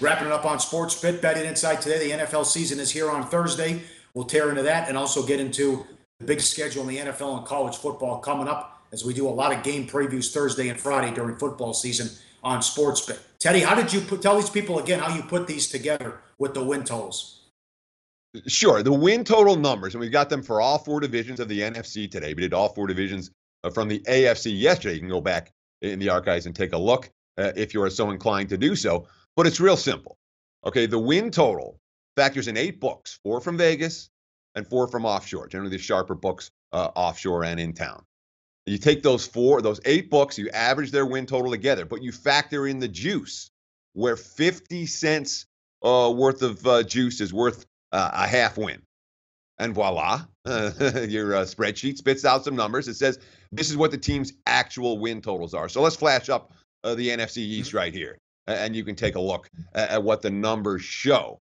Wrapping it up on Sports Fit, Betting Insight today. The NFL season is here on Thursday. We'll tear into that and also get into the big schedule in the NFL and college football coming up as we do a lot of game previews Thursday and Friday during football season on Sports Fit. Teddy, how did you tell these people again how you put these together with the win totals? Sure. The win total numbers, and we got them for all four divisions of the NFC today. We did all four divisions from the AFC yesterday. You can go back in the archives and take a look if you are so inclined to do so. But it's real simple. Okay, the win total factors in 8 books, 4 from Vegas and 4 from offshore, generally the sharper books offshore and in town. You take those 8 books, you average their win total together, but you factor in the juice, where 50 cents worth of juice is worth a half win. And voila, your spreadsheet spits out some numbers. It says this is what the team's actual win totals are. So let's flash up the NFC East right here, and you can take a look at what the numbers show.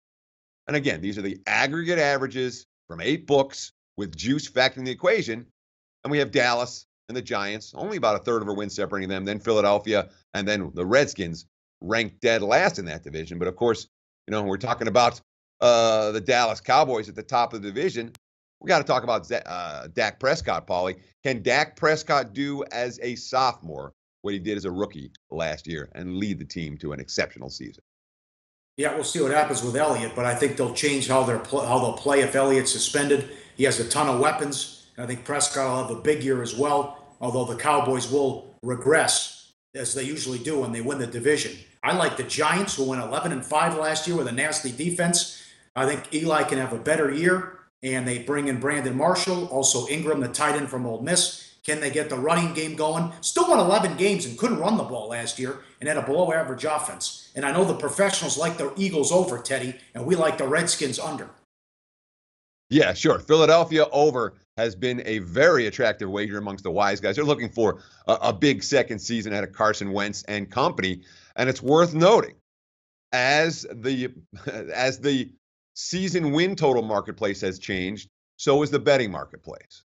And again, these are the aggregate averages from 8 books with juice factoring the equation. And we have Dallas and the Giants, only about a third of a win separating them, then Philadelphia, and then the Redskins ranked dead last in that division. But of course, we're talking about the Dallas Cowboys at the top of the division. We got to talk about Dak Prescott, Pauly. Can Dak Prescott do as a sophomore what he did as a rookie last year and lead the team to an exceptional season? Yeah, we'll see what happens with Elliott, but I think they'll change how they'll play if Elliott's suspended. He has a ton of weapons, and I think Prescott will have a big year as well, although the Cowboys will regress, as they usually do when they win the division. I like the Giants, who went 11-5 last year with a nasty defense. I think Eli can have a better year, and they bring in Brandon Marshall, also Ingram, the tight end from Ole Miss. Can they get the running game going? Still won 11 games and couldn't run the ball last year and had a below-average offense. And I know the professionals like the Eagles over, Teddy, and we like the Redskins under. Yeah, sure. Philadelphia over has been a very attractive wager amongst the wise guys. They're looking for a big second season out of Carson Wentz and company. And it's worth noting, as the season win total marketplace has changed, so is the betting marketplace.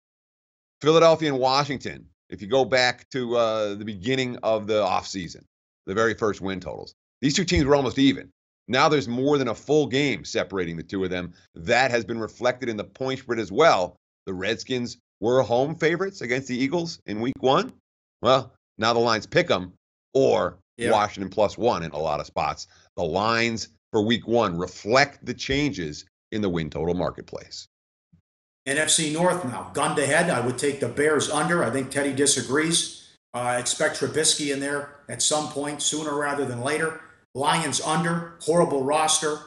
Philadelphia and Washington, if you go back to the beginning of the offseason, the very first win totals, these two teams were almost even. Now there's more than a full game separating the two of them. That has been reflected in the point spread as well. The Redskins were home favorites against the Eagles in week 1. Well, now the lines pick them, or Washington +1 in a lot of spots. The lines for week 1 reflect the changes in the win total marketplace. NFC North now, gun to head. I would take the Bears under. I think Teddy disagrees. Expect Trubisky in there at some point, sooner rather than later. Lions under, horrible roster,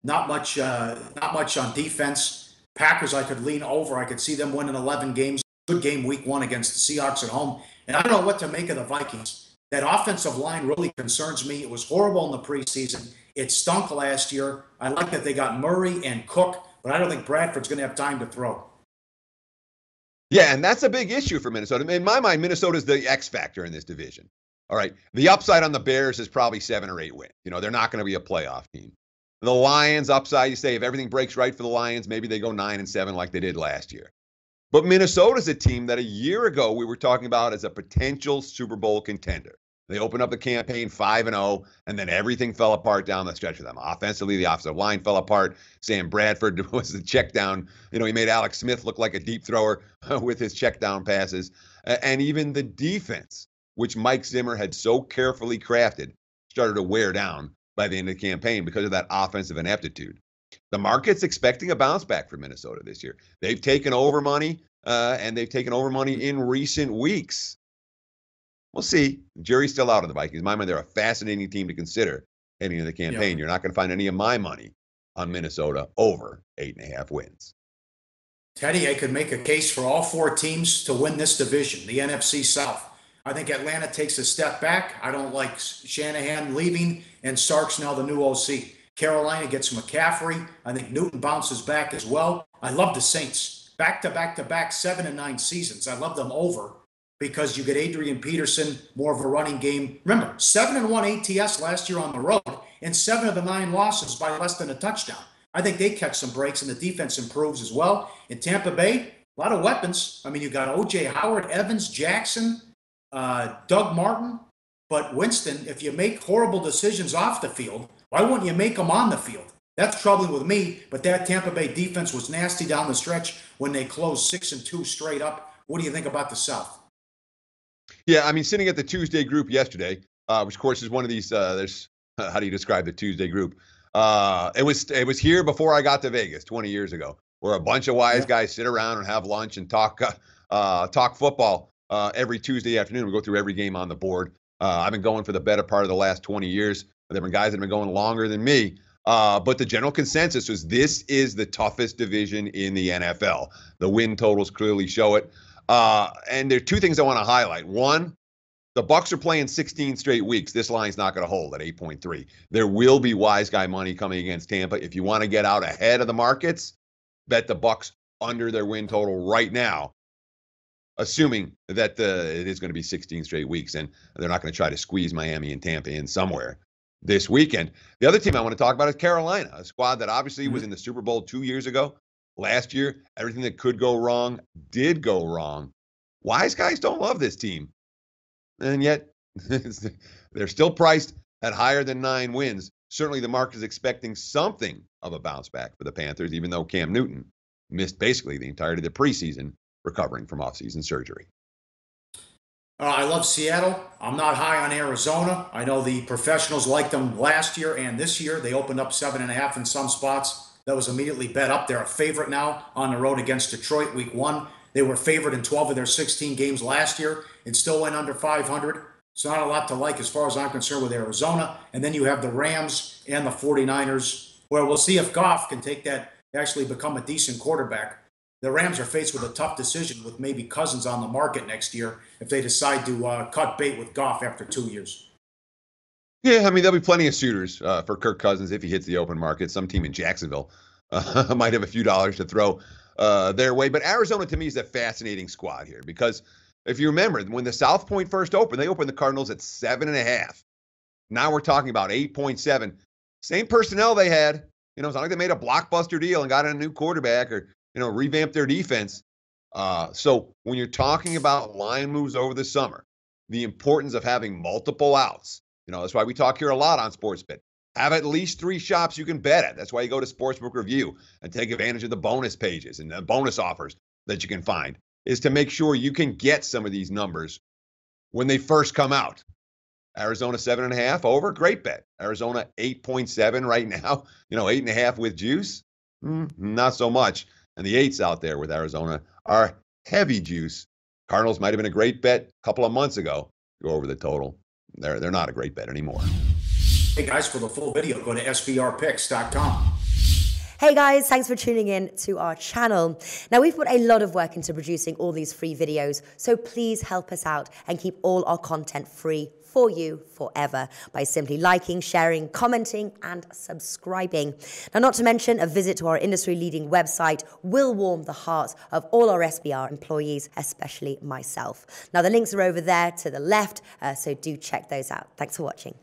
not much on defense. Packers, I could lean over. I could see them winning 11 games. Good game week 1 against the Seahawks at home. And I don't know what to make of the Vikings. That offensive line really concerns me. It was horrible in the preseason. It stunk last year. I like that they got Murray and Cook, but I don't think Bradford's going to have time to throw. Yeah, and that's a big issue for Minnesota. In my mind, Minnesota's the X factor in this division. All right, the upside on the Bears is probably 7 or 8 wins. They're not going to be a playoff team. The Lions upside, you say, if everything breaks right for the Lions, maybe they go 9-7 like they did last year. But Minnesota's a team that a year ago we were talking about as a potential Super Bowl contender. They opened up the campaign 5-0, and then everything fell apart down the stretch for them. Offensively, the offensive line fell apart. Sam Bradford was the check down. He made Alex Smith look like a deep thrower with his check down passes. And even the defense, which Mike Zimmer had so carefully crafted, started to wear down by the end of the campaign because of that offensive ineptitude. The market's expecting a bounce back for Minnesota this year. They've taken over money, and they've taken over money in recent weeks. We'll see. The jury's still out on the Vikings. In my mind, they're a fascinating team to consider heading into the campaign. Yeah. You're not going to find any of my money on Minnesota over 8.5 wins. Teddy, I could make a case for all 4 teams to win this division, the NFC South. I think Atlanta takes a step back. I don't like Shanahan leaving, and Sark's now the new OC. Carolina gets McCaffrey. I think Newton bounces back as well. I love the Saints. Back-to-back 7-9 seasons. I love them over because you get Adrian Peterson, more of a running game. Remember, 7-1 ATS last year on the road, and 7 of the 9 losses by less than a touchdown. I think they catch some breaks, and the defense improves as well. In Tampa Bay, a lot of weapons. I mean, you got O.J. Howard, Evans, Jackson, Doug Martin. But Winston, if you make horrible decisions off the field, why wouldn't you make them on the field? That's troubling with me, but that Tampa Bay defense was nasty down the stretch when they closed 6-2 straight up. What do you think about the South? Yeah, I mean, sitting at the Tuesday group yesterday, which of course is one of these, there's, how do you describe the Tuesday group? It was here before I got to Vegas 20 years ago, where a bunch of wise guys sit around and have lunch and talk football every Tuesday afternoon. We go through every game on the board. I've been going for the better part of the last 20 years. There have been guys that have been going longer than me. But the general consensus was this is the toughest division in the NFL. The win totals clearly show it. And there are two things I want to highlight. One, the Bucs are playing 16 straight weeks. This line's not going to hold at 8.3. There will be wise guy money coming against Tampa. If you want to get out ahead of the markets, bet the Bucs under their win total right now, assuming that it is going to be 16 straight weeks, and they're not going to try to squeeze Miami and Tampa in somewhere this weekend. The other team I want to talk about is Carolina, a squad that obviously was in the Super Bowl 2 years ago. Last year, everything that could go wrong did go wrong. Wise guys don't love this team. And yet, they're still priced at higher than 9 wins. Certainly the market is expecting something of a bounce back for the Panthers, even though Cam Newton missed basically the entirety of the preseason recovering from offseason surgery. I love Seattle. I'm not high on Arizona. I know the professionals liked them last year and this year. They opened up 7.5 in some spots. That was immediately bet up. They're a favorite now on the road against Detroit week 1. They were favored in 12 of their 16 games last year and still went under 500. It's not a lot to like as far as I'm concerned with Arizona. And then you have the Rams and the 49ers, where we'll see if Goff can take that, actually become a decent quarterback. The Rams are faced with a tough decision with maybe Cousins on the market next year if they decide to cut bait with Goff after 2 years. Yeah, I mean, there'll be plenty of suitors for Kirk Cousins if he hits the open market. Some team in Jacksonville might have a few dollars to throw their way. But Arizona, to me, is a fascinating squad here because if you remember, when the South Point first opened, they opened the Cardinals at 7.5. Now we're talking about 8.7. Same personnel they had. You know, it's not like they made a blockbuster deal and got a new quarterback or, you know, revamped their defense. So when you're talking about line moves over the summer, the importance of having multiple outs, you know, that's why we talk here a lot on SportsBet. Have at least 3 shops you can bet at. That's why you go to Sportsbook Review and take advantage of the bonus pages and the bonus offers that you can find, is to make sure you can get some of these numbers when they first come out. Arizona 7.5 over, great bet. Arizona 8.7 right now, you know, 8.5 with juice, not so much. And the 8s out there with Arizona are heavy juice. Cardinals might have been a great bet a couple of months ago. Go over the total. They're not a great bet anymore. Hey guys, for the full video, go to sbrpicks.com. Hey guys, thanks for tuning in to our channel. Now, we've put a lot of work into producing all these free videos, so please help us out and keep all our content free for you forever by simply liking, sharing, commenting, and subscribing. Now, not to mention, a visit to our industry-leading website will warm the hearts of all our SBR employees, especially myself. Now, the links are over there to the left, so do check those out. Thanks for watching.